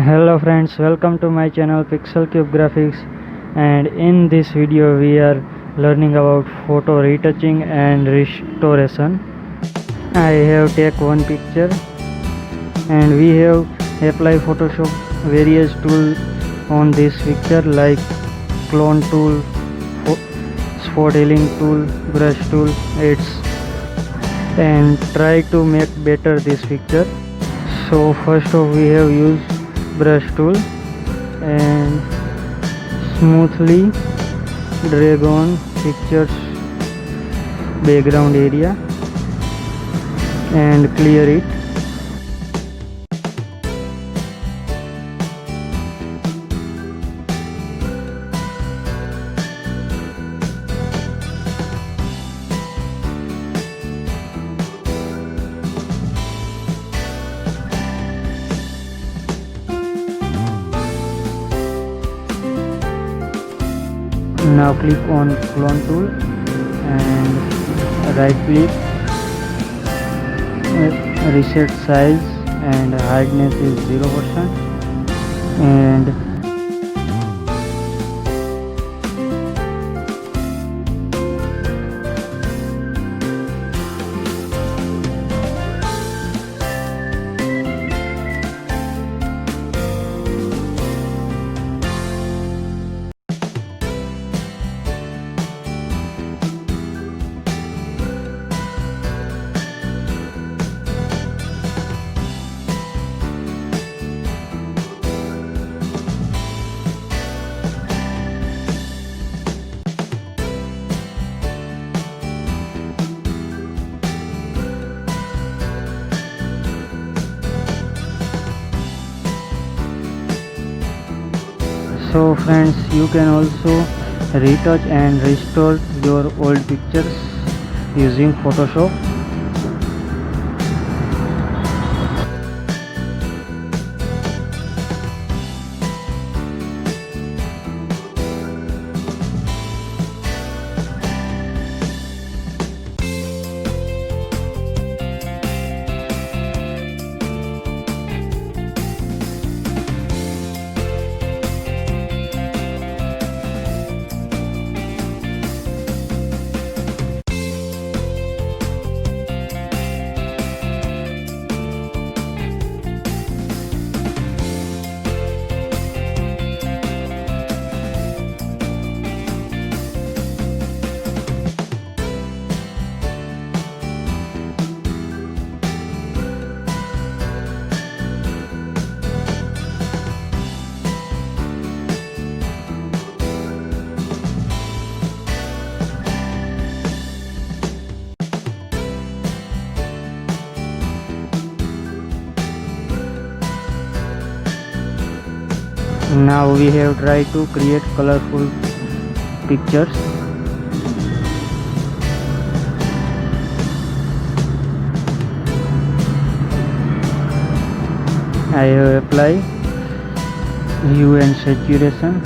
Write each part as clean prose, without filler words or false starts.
Hello friends, welcome to my channel PixelCub Graphics, and in this video we are learning about photo retouching and restoration. I have take one picture and we have apply Photoshop various tools on this picture like clone tool, spot healing tool, brush tool, it's and try to make better this picture. So first off we have used brush tool and smoothly drag on pictures background area and clear it. Now click on clone tool and right click, reset size and hardness is 0% and so friends, you can also retouch and restore your old pictures using Photoshop. Now we have tried to create colorful pictures. I have applied hue and saturation.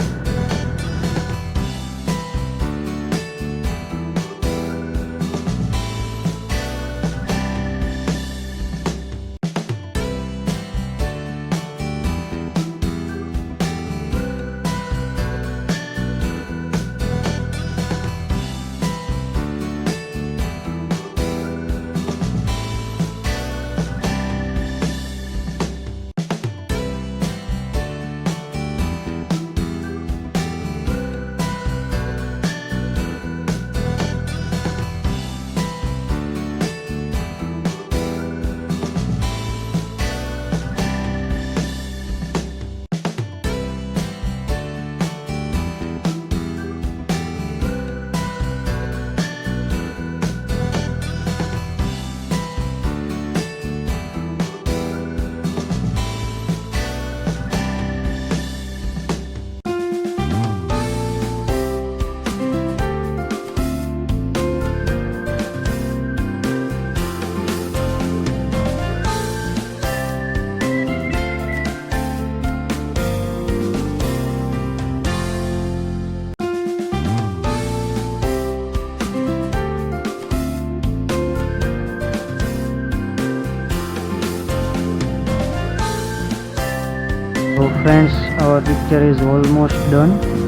friends, our picture is almost done.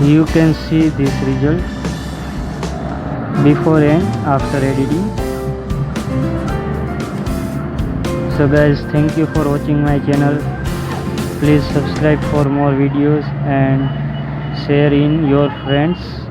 You can see this result before and after editing. So guys, thank you for watching my channel. Please subscribe for more videos and share in your friends.